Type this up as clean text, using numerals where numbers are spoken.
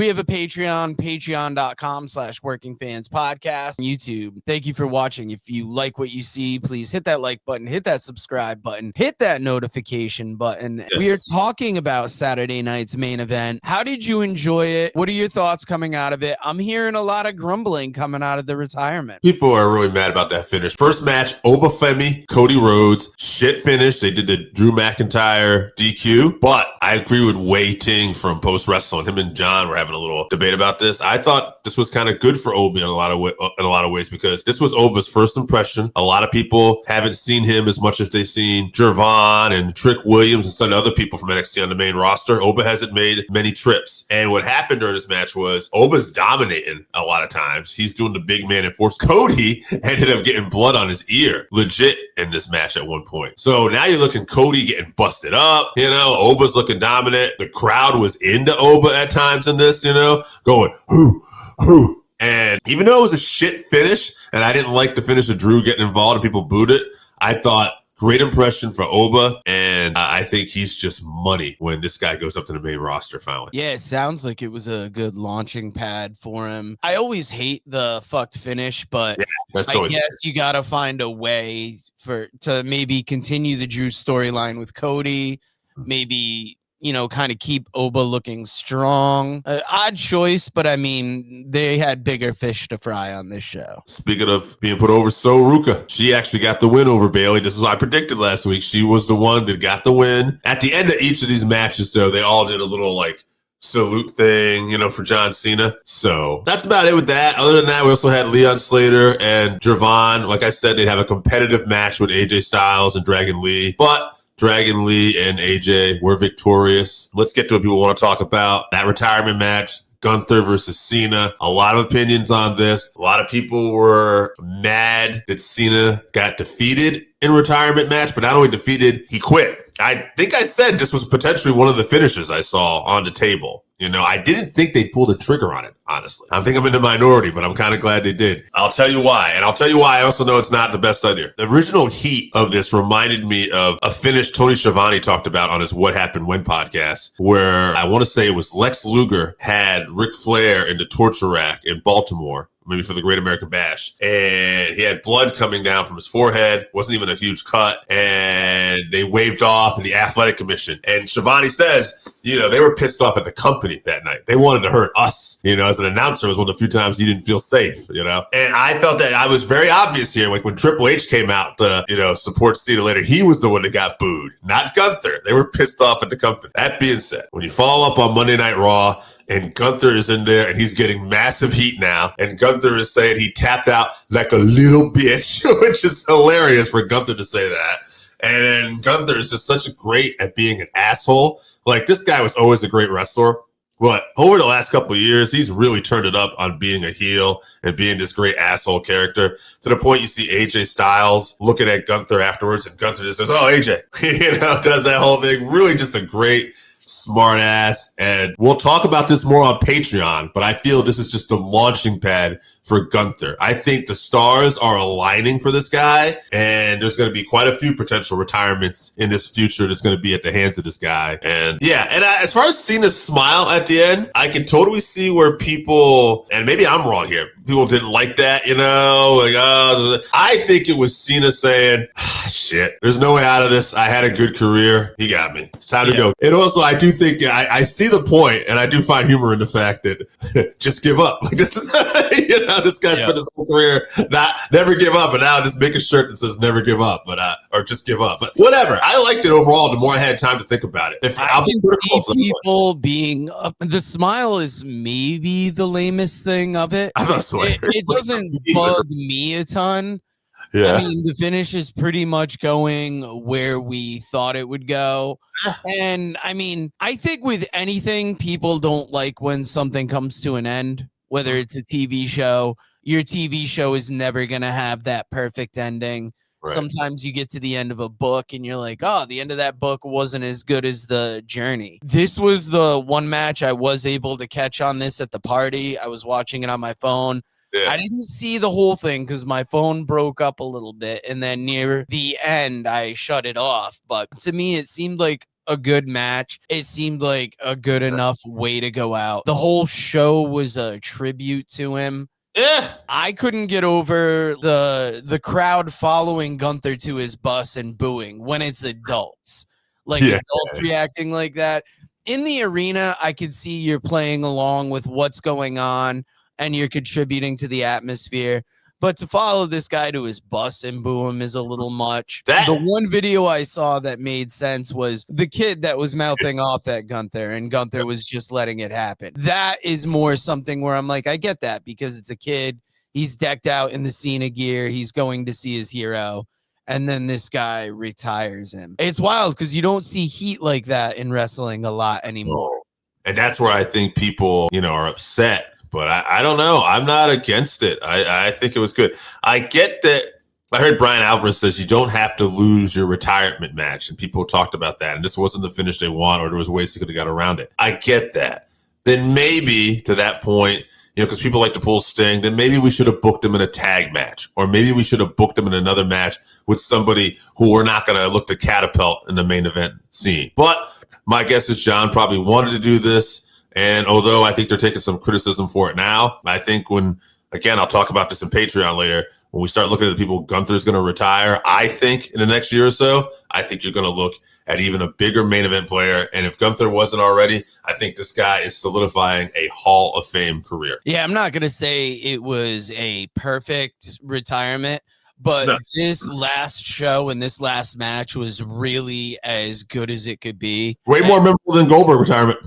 We have a Patreon, patreon.com/workingfanspodcast, YouTube. Thank you for watching. If you like what you see, please hit that like button, hit that subscribe button, hit that notification button. Yes. We are talking about Saturday night's main event. How did you enjoy it? What are your thoughts coming out of it? I'm hearing a lot of grumbling coming out of the retirement. People are really mad about that finish. First match, Obafemi, Cody Rhodes, shit finish. They did the Drew McIntyre DQ, but I agree with Wei Ting from Post Wrestling. Him and John were having a little debate about this. I thought this was kind of good for Obi in a lot of ways because this was Oba's first impression. A lot of people haven't seen him as much as they've seen Jervon and Trick Williams and some other people from NXT on the main roster. Oba hasn't made many trips. And what happened during this match was Oba's dominating a lot of times. He's doing the big man and force. Cody ended up getting blood on his ear legit in this match at one point. So now you're looking Cody getting busted up. Oba's looking dominant. The crowd was into Oba at times in this, going, who. And even though it was a shit finish, and I didn't like the finish of Drew getting involved and people booed it, I thought great impression for Oba, and I think he's just money when this guy goes up to the main roster finally. Yeah, it sounds like it was a good launching pad for him. I always hate the fucked finish, but I guess you got to find a way to maybe continue the Drew storyline with Cody, maybe kind of keep Oba looking strong. Odd choice, but I mean, they had bigger fish to fry on this show. Speaking of being put over, Ruka, she actually got the win over Bayley. This is what I predicted last week. She was the one that got the win. At the end of each of these matches, though, they all did a little salute thing, for John Cena. So that's about it with that. Other than that, we also had Leon Slater and Jervon. Like I said, they'd have a competitive match with AJ Styles and Dragon Lee, but Dragon Lee and AJ were victorious. Let's get to what people want to talk about. That retirement match, Gunther versus Cena. A lot of opinions on this. A lot of people were mad that Cena got defeated in retirement match, but not only defeated, he quit. I think I said this was potentially one of the finishes I saw on the table. I didn't think they pulled a trigger on it, honestly. I think I'm in the minority, but I'm kind of glad they did. I'll tell you why. And I'll tell you why I also know it's not the best idea. The original heat of this reminded me of a finish Tony Schiavone talked about on his What Happened When podcast, where I want to say it was Lex Luger had Ric Flair in the torture rack in Baltimore, maybe for the Great American Bash. And he had blood coming down from his forehead. Wasn't even a huge cut. And they waved off in the athletic commission. And Schiavone says, they were pissed off at the company that night. They wanted to hurt us. As an announcer, it was one of the few times he didn't feel safe, And I felt that I was very obvious here. Like when Triple H came out to, support Cena later, he was the one that got booed, not Gunther. They were pissed off at the company. That being said, when you follow up on Monday Night Raw, and Gunther is in there, and he's getting massive heat now. And Gunther is saying he tapped out like a little bitch, which is hilarious for Gunther to say that. And then Gunther is just such a great at being an asshole. Like, this guy was always a great wrestler. But over the last couple of years, he's really turned it up on being a heel and being this great asshole character, to the point you see AJ Styles looking at Gunther afterwards, and Gunther just says, oh, AJ, does that whole thing. Really just a great smart ass. And we'll talk about this more on Patreon, but I feel this is just the launching pad for Gunther. I think the stars are aligning for this guy, and there's going to be quite a few potential retirements in this future that's going to be at the hands of this guy. And as far as Cena's smile at the end, I can totally see where people, and maybe I'm wrong here, people didn't like that, I think it was Cena saying, shit, there's no way out of this. I had a good career. He got me. It's time to go. And also, I do think, I see the point, and I do find humor in the fact that just give up. Like, this is, this guy spent his whole career never give up, and now just make a shirt that says never give up, or just give up. But whatever. I liked it overall the more I had time to think about it. I can see people being up. The smile is maybe the lamest thing of it. I thought so. It doesn't bug me a ton. Yeah. I mean, the finish is pretty much going where we thought it would go. And I mean, I think with anything, people don't like when something comes to an end, whether it's a TV show. Your TV show is never going to have that perfect ending. Right. Sometimes you get to the end of a book and you're like, oh, the end of that book wasn't as good as the journey. This was the one match I was able to catch on this at the party. I was watching it on my phone. Yeah. I didn't see the whole thing because my phone broke up a little bit. And then near the end, I shut it off. But to me, it seemed like a good match. It seemed like a good enough way to go out. The whole show was a tribute to him. Yeah. I couldn't get over the crowd following Gunther to his bus and booing when it's adults. Like adults reacting like that. In the arena, I could see you're playing along with what's going on and you're contributing to the atmosphere. But to follow this guy to his bus and boo him is a little much. The one video I saw that made sense was the kid that was mouthing off at Gunther, and Gunther was just letting it happen. That is more something where I'm like, I get that because it's a kid. He's decked out in the Cena gear. He's going to see his hero. And then this guy retires him. It's wild because you don't see heat like that in wrestling a lot anymore. And that's where I think people, are upset. But I don't know. I'm not against it. I think it was good. I get that. I heard Brian Alvarez says you don't have to lose your retirement match. And people talked about that. And this wasn't the finish they want, or there was ways they could have got around it. I get that. Then maybe to that point, because people like to pull Sting, then maybe we should have booked him in a tag match. Or maybe we should have booked him in another match with somebody who we're not going to look to catapult in the main event scene. But my guess is John probably wanted to do this. And although I think they're taking some criticism for it now, I think I'll talk about this in Patreon later, when we start looking at the people Gunther's going to retire, I think in the next year or so, I think you're going to look at even a bigger main event player. And if Gunther wasn't already, I think this guy is solidifying a Hall of Fame career. Yeah, I'm not going to say it was a perfect retirement, but this last show and this last match was really as good as it could be. Way more memorable than Goldberg retirement.